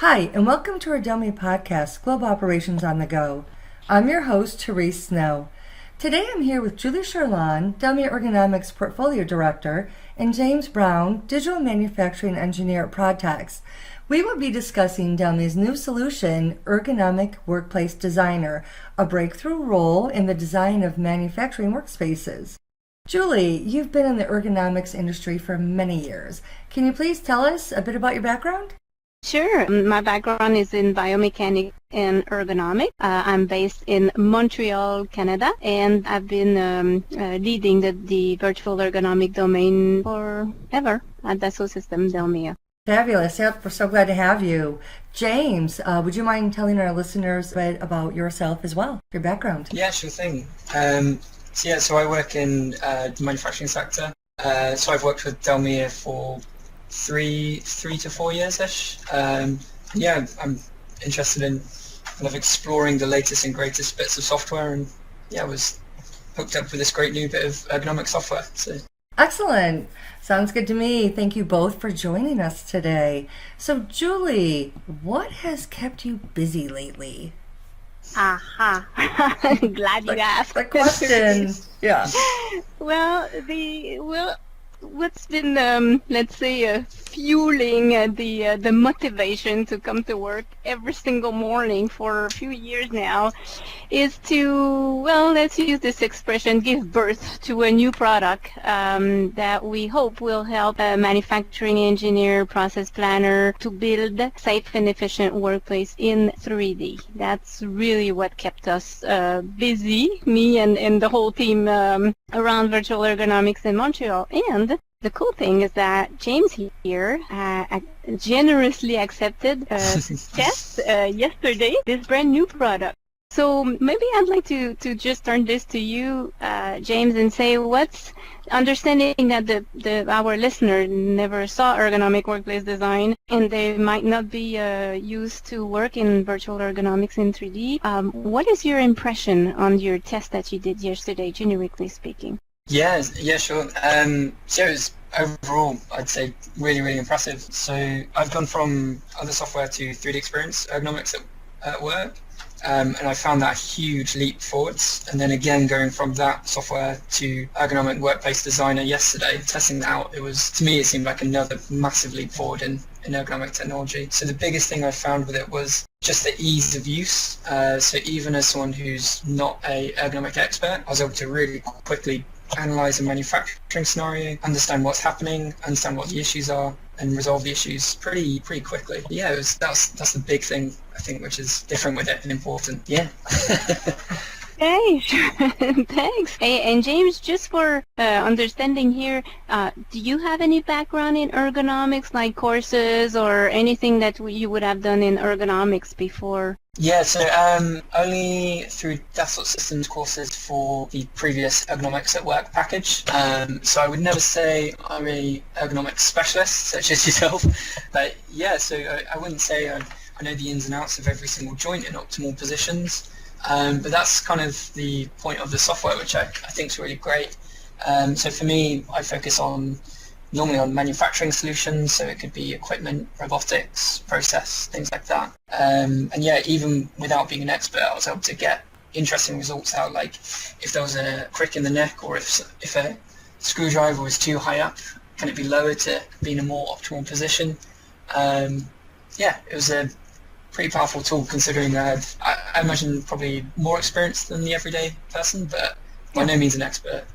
Hi, and welcome to our DELMIA podcast, Global Operations on the Go. I'm your host, Therese Snow. Today I'm here with Julie Charlon, DELMIA Ergonomics Portfolio Director, and James Brown, Digital Manufacturing Engineer at Prodtex. We will be discussing DELMIA's new solution, Ergonomic Workplace Designer, a breakthrough role in the design of manufacturing workspaces. Julie, you've been in the ergonomics industry for many years. Can you please tell us a bit about your background? Sure. My background is in biomechanics and ergonomics. I'm based in Montreal, Canada, and I've been leading the virtual ergonomic domain forever at Dassault Systèmes DELMIA. Fabulous. Yep, we're so glad to have you. James, would you mind telling our listeners a bit about yourself as well, your background? Yeah, sure thing. So I work in the manufacturing sector. So I've worked with DELMIA for three to 4 years-ish. I'm interested in kind of exploring the latest and greatest bits of software, and was hooked up with this great new bit of ergonomic software. So. Excellent. Sounds good to me. Thank you both for joining us today. So Julie, what has kept you busy lately? Aha. Glad you asked. The question. Yeah. What's been, fueling the motivation to come to work every single morning for a few years now is to, let's use this expression, give birth to a new product that we hope will help a manufacturing engineer, process planner to build safe and efficient workplace in 3D. That's really what kept us busy, me and the whole team around virtual ergonomics in Montreal. And the cool thing is that James here generously accepted test yesterday this brand new product. So maybe I'd like to just turn this to you, James, and say what's understanding that our listener never saw ergonomic workplace design and they might not be used to work in virtual ergonomics in 3D. What is your impression on your test that you did yesterday, generically speaking? Yeah, sure. It was overall, I'd say, really, really impressive. So I've gone from other software to 3D Experience Ergonomics at work, and I found that a huge leap forwards. And then again, going from that software to Ergonomic Workplace Designer yesterday, testing that out, to me, it seemed like another massive leap forward in ergonomic technology. So the biggest thing I found with it was just the ease of use. So even as someone who's not a ergonomic expert, I was able to really quickly analyze a manufacturing scenario, understand what's happening, understand what the issues are, and resolve the issues pretty quickly. Yeah, that's the big thing, I think, which is different with it and important. Yeah. Hey, thanks. Hey, and James, just for understanding here, do you have any background in ergonomics, like courses or anything that you would have done in ergonomics before? Yeah, so only through Dassault Systèmes courses for the previous Ergonomics at Work package. So I would never say I'm a ergonomics specialist, such as yourself. But yeah, so I wouldn't say I know the ins and outs of every single joint in optimal positions. But that's kind of the point of the software, which I think is really great. So for me, I focus normally on manufacturing solutions, so it could be equipment, robotics, process, things like that. And yeah, even without being an expert, I was able to get interesting results out, like if there was a crick in the neck, or if a screwdriver was too high up, can it be lowered to be in a more optimal position? It was a pretty powerful tool, considering I imagine probably more experience than the everyday person, but by no means an expert.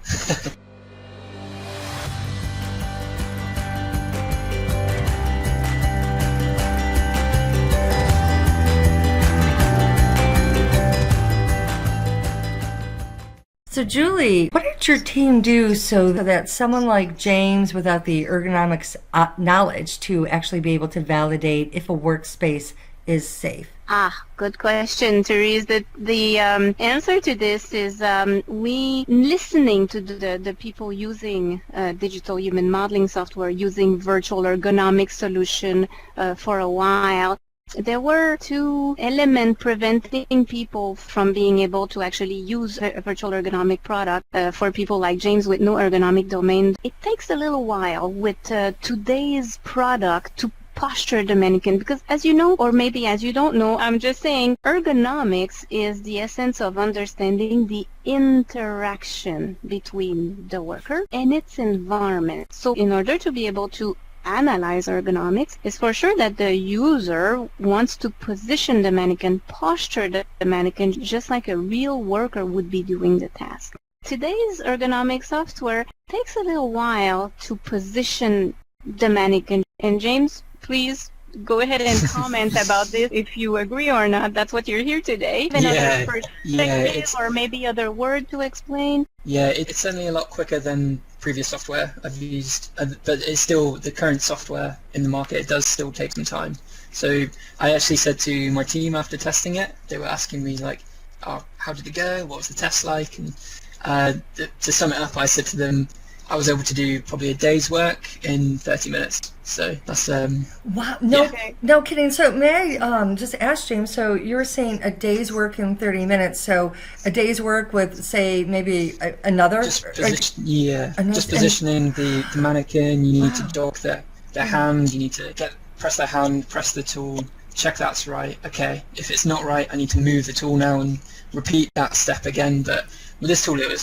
So Julie, what did your team do so that someone like James, without the ergonomics knowledge, to actually be able to validate if a workspace is safe? Good question, Therese. The answer to this is we listening to the people using digital human modeling software, using virtual ergonomic solution for a while. There were two elements preventing people from being able to actually use a virtual ergonomic product for people like James with no ergonomic domain. It takes a little while with today's product to posture the mannequin, because as you know, or maybe as you don't know, I'm just saying ergonomics is the essence of understanding the interaction between the worker and its environment. So in order to be able to analyze ergonomics, it's for sure that the user wants to position the mannequin, posture the mannequin, just like a real worker would be doing the task. Today's ergonomic software takes a little while to position the mannequin. And James, please go ahead and comment about this if you agree or not. That's what you're here today. Another perspective or maybe other word to explain. Yeah, it's certainly a lot quicker than previous software I've used, but it's still, the current software in the market, it does still take some time. So I actually said to my team after testing it, they were asking me like, oh, how did it go? What was the test like? And to sum it up, I said to them, I was able to do probably a day's work in 30 minutes. So that's wow, yeah. No kidding. So may I just ask James? So you were saying a day's work in 30 minutes. So a day's work with, say, maybe another. Just positioning the mannequin. You need to dock their hand. You need to press their hand, press the tool, check that's right. Okay, if it's not right, I need to move the tool now and repeat that step again. But with this tool, it was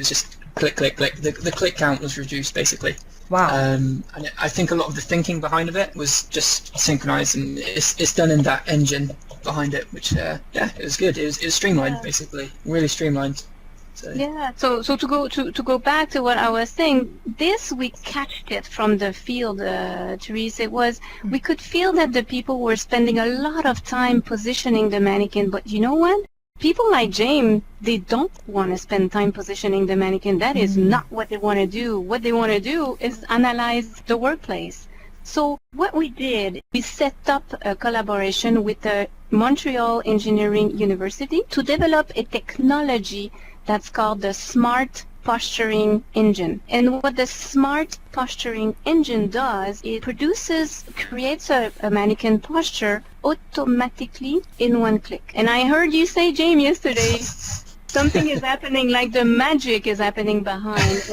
just click, click, click. The click count was reduced basically. Wow. And I think a lot of the thinking behind of it was just synchronized, and it's done in that engine behind it, which it was good. It was streamlined basically, really streamlined. So. Yeah. So to go back to what I was saying, this we catched it from the field, Therese. It was we could feel that the people were spending a lot of time positioning the mannequin, but you know what? People like James, they don't want to spend time positioning the mannequin. That is not what they want to do. What they want to do is analyze the workplace. So what we did, we set up a collaboration with the Montreal Engineering University to develop a technology that's called the Smart Posturing Engine. And what the Smart Posturing Engine does, it creates a mannequin posture automatically in one click. And I heard you say, James, yesterday, something is happening, like the magic is happening behind.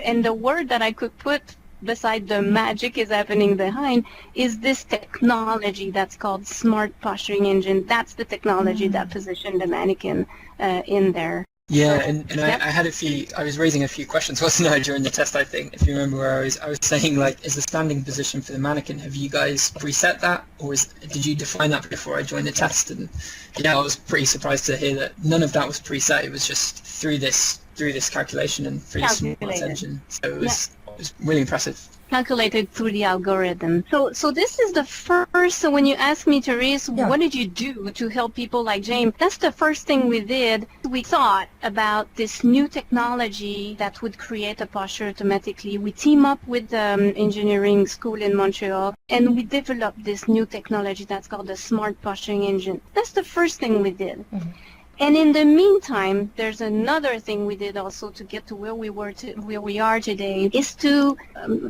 And the word that I could put beside the magic is happening behind is this technology that's called Smart Posturing Engine. That's the technology that positioned the mannequin in there. Yeah, and I was raising a few questions, wasn't I, during the test, I think, if you remember, where I was saying, like, is the standing position for the mannequin, have you guys preset that, or did you define that before I joined the test? And yeah, I was pretty surprised to hear that none of that was preset. It was just through this calculation and through the Smart Engine. So it was really impressive. Calculated through the algorithm. So this is the first, so when you ask me, Therese, what did you do to help people like James? That's the first thing we did. We thought about this new technology that would create a posture automatically. We team up with the engineering school in Montreal, and we developed this new technology that's called the Smart Posturing Engine. That's the first thing we did. Mm-hmm. And in the meantime, there's another thing we did also to get to where we are today, is to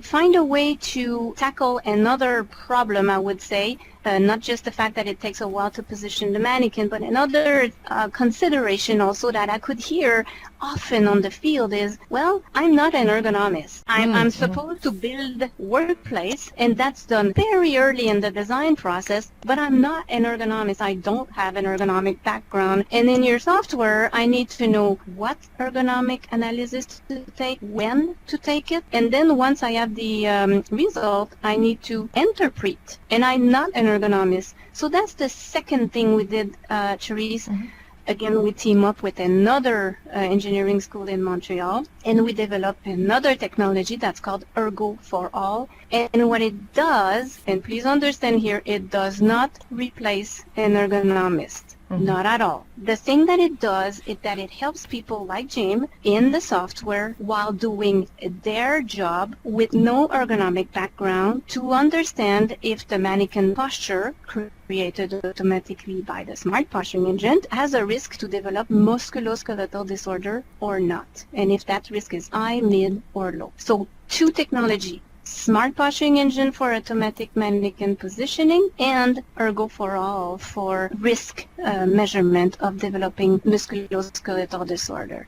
find a way to tackle another problem, I would say, not just the fact that it takes a while to position the mannequin, but another consideration also that I could hear often on the field is, well, I'm not an ergonomist. I'm supposed to build workplace, and that's done very early in the design process, but I'm not an ergonomist. I don't have an ergonomic background. And in your software, I need to know what ergonomic analysis to take, when to take it, and then once I have the result, I need to interpret. And I'm not an ergonomist. So that's the second thing we did, Therese. Mm-hmm. Again, we team up with another engineering school in Montreal, and we developed another technology that's called Ergo for All. And what it does, and please understand here, it does not replace an ergonomist. Mm-hmm. Not at all. The thing that it does is that it helps people like James in the software while doing their job with no ergonomic background to understand if the mannequin posture created automatically by the Smart Posturing Engine has a risk to develop musculoskeletal disorder or not, and if that risk is high, mid, or low. So two technology. Smart Posturing Engine for automatic mannequin positioning, and Ergo for All for risk measurement of developing musculoskeletal disorder.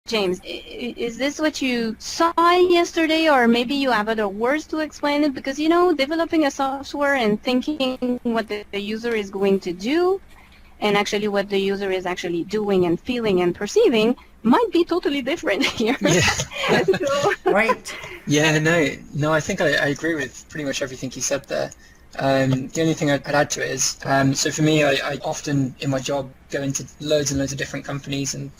James, is this what you saw yesterday, or maybe you have other words to explain it? Because, developing a software and thinking what the user is going to do and actually what the user is actually doing and feeling and perceiving might be totally different here. Yeah. Right. Yeah, no, I think I agree with pretty much everything you said there. The only thing I'd add to it is, so for me, I often in my job go into loads and loads of different companies, and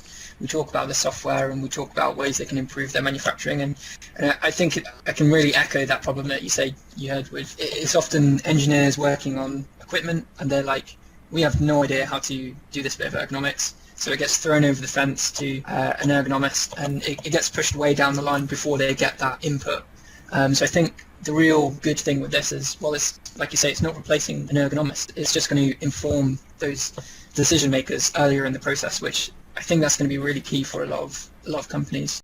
we talk about the software and we talk about ways they can improve their manufacturing, and I think I can really echo that problem that you heard with. It's often engineers working on equipment and they're like, we have no idea how to do this bit of ergonomics, so it gets thrown over the fence to an ergonomist, and it gets pushed way down the line before they get that input. So I think the real good thing with this is, well, it's like you say, it's not replacing an ergonomist. It's just going to inform those decision makers earlier in the process, which I think that's going to be really key for a lot of companies.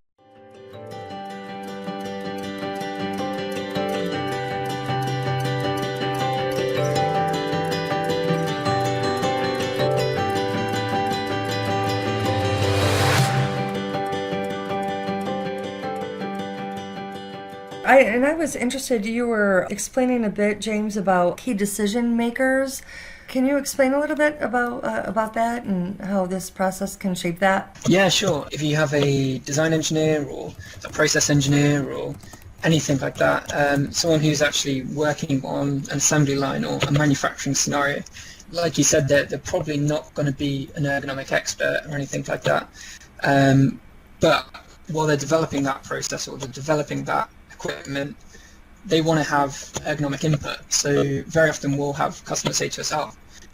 I was interested, you were explaining a bit, James, about key decision makers. Can you explain a little bit about that and how this process can shape that? Yeah, sure. If you have a design engineer or a process engineer or anything like that, someone who's actually working on an assembly line or a manufacturing scenario, like you said, they're probably not going to be an ergonomic expert or anything like that. But while they're developing that process or they're developing that equipment, they want to have ergonomic input. So very often we'll have customers say to us, oh,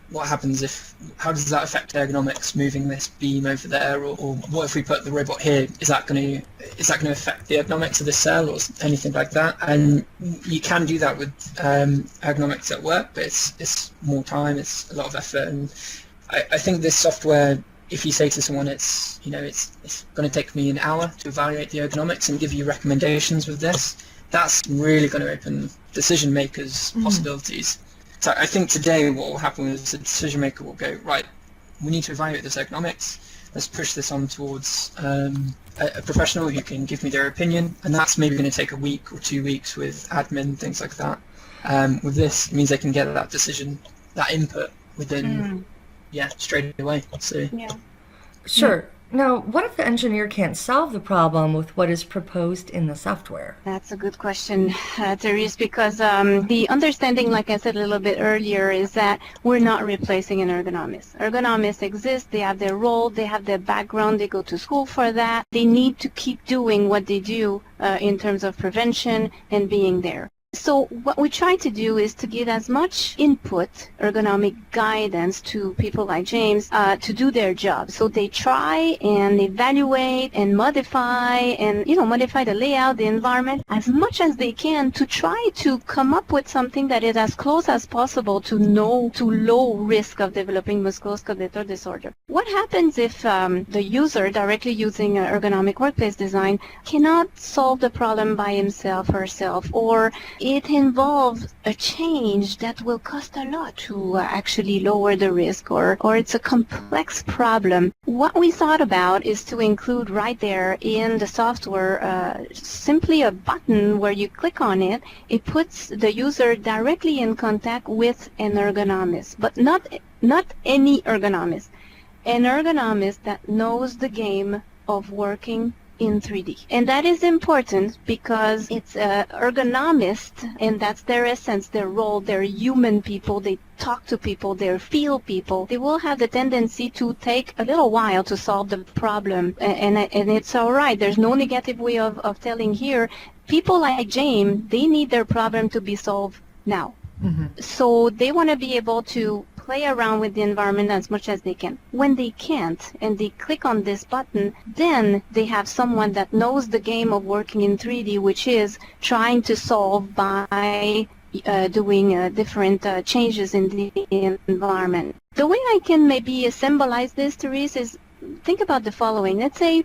what happens how does that affect ergonomics, moving this beam over there, or what if we put the robot here, is that going to affect the ergonomics of this cell or anything like that? And you can do that with ergonomics at work, but it's more time, it's a lot of effort, and I think this software, if you say to someone it's going to take me an hour to evaluate the ergonomics and give you recommendations with this, that's really going to open decision makers' possibilities. So I think today what will happen is the decision maker will go, right, we need to evaluate this ergonomics, let's push this on towards a professional who can give me their opinion, and that's maybe going to take a week or 2 weeks with admin, things like that. With this, it means they can get that decision, that input within straight away. So Sure. Now, what if the engineer can't solve the problem with what is proposed in the software? That's a good question, Therese, because the understanding, like I said a little bit earlier, is that we're not replacing an ergonomist. Ergonomists exist, they have their role, they have their background, they go to school for that. They need to keep doing what they do in terms of prevention and being there. So what we try to do is to give as much input, ergonomic guidance to people like James to do their job. So they try and evaluate and modify the layout, the environment as much as they can to try to come up with something that is as close as possible to low risk of developing musculoskeletal disorder. What happens if the user directly using ergonomic workplace design cannot solve the problem by himself or herself, or it involves a change that will cost a lot to actually lower the risk, or it's a complex problem? What we thought about is to include right there in the software simply a button where you click on it. It puts the user directly in contact with an ergonomist, but not any ergonomist. An ergonomist that knows the game of working in 3D. And that is important because it's ergonomist, and that's their essence, their role. They're human people. They talk to people. They feel people. They will have the tendency to take a little while to solve the problem. And it's all right. There's no negative way of telling here. People like James, they need their problem to be solved now. Mm-hmm. So they want to be able to play around with the environment as much as they can. When they can't and they click on this button, then they have someone that knows the game of working in 3D, which is trying to solve by doing different changes in the environment. The way I can maybe symbolize this, Therese, is think about the following. Let's say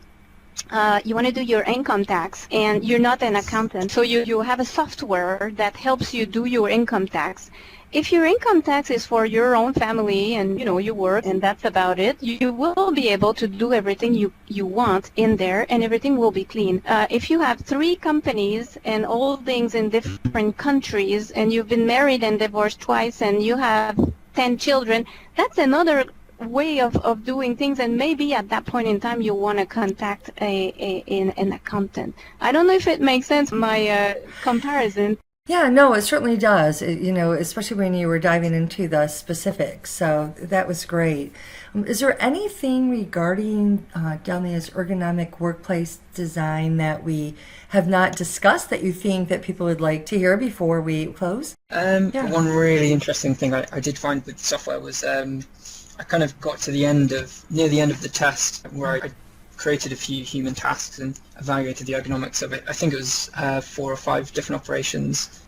you want to do your income tax and you're not an accountant, so you have a software that helps you do your income tax. If your income tax is for your own family and you work and that's about it, you will be able to do everything you want in there and everything will be clean. If you have 3 companies and all things in different countries and you've been married and divorced twice and you have 10 children, that's another way of doing things, and maybe at that point in time you want to contact an accountant. I don't know if it makes sense, my comparison. Yeah, no, it certainly does, especially when you were diving into the specifics. So that was great. Is there anything regarding DELMIA's ergonomic workplace design that we have not discussed that you think that people would like to hear before we close? One really interesting thing I did find with the software was I kind of got to near the end of the test where I created a few human tasks and evaluated the ergonomics of it. I think it was 4 or 5 different operations.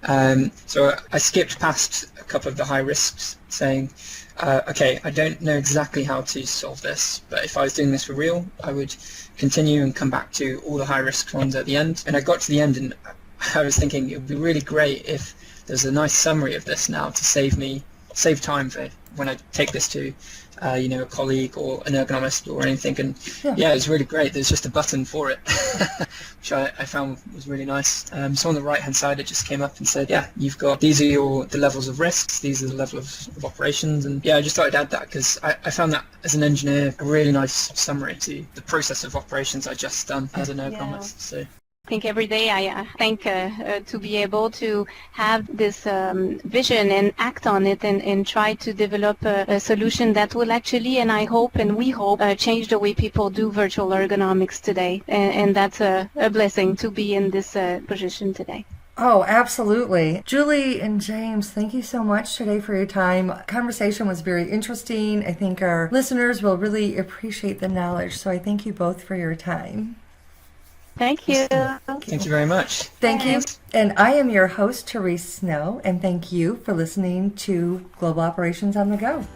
So I skipped past a couple of the high risks, saying, okay, I don't know exactly how to solve this, but if I was doing this for real, I would continue and come back to all the high risk ones at the end. And I got to the end and I was thinking it would be really great if there's a nice summary of this now to save time for when I take this to a colleague or an ergonomist or anything. And yeah, it was really great. There's just a button for it, which I found was really nice. So on the right hand side it just came up and said, yeah, you've got, these are the levels of risks, these are the level of operations. And yeah, I just thought I'd add that because I found that as an engineer a really nice summary to the process of operations I just done as an ergonomist. So I think every day I think to be able to have this vision and act on it and try to develop a solution that will actually, and I hope and we hope, change the way people do virtual ergonomics today. And that's a blessing to be in this position today. Oh, absolutely. Julie and James, thank you so much today for your time. Conversation was very interesting. I think our listeners will really appreciate the knowledge. So I thank you both for your time. Thank you. Thank you very much. Thank you. And I am your host, Therese Snow, and thank you for listening to Global Operations on the Go.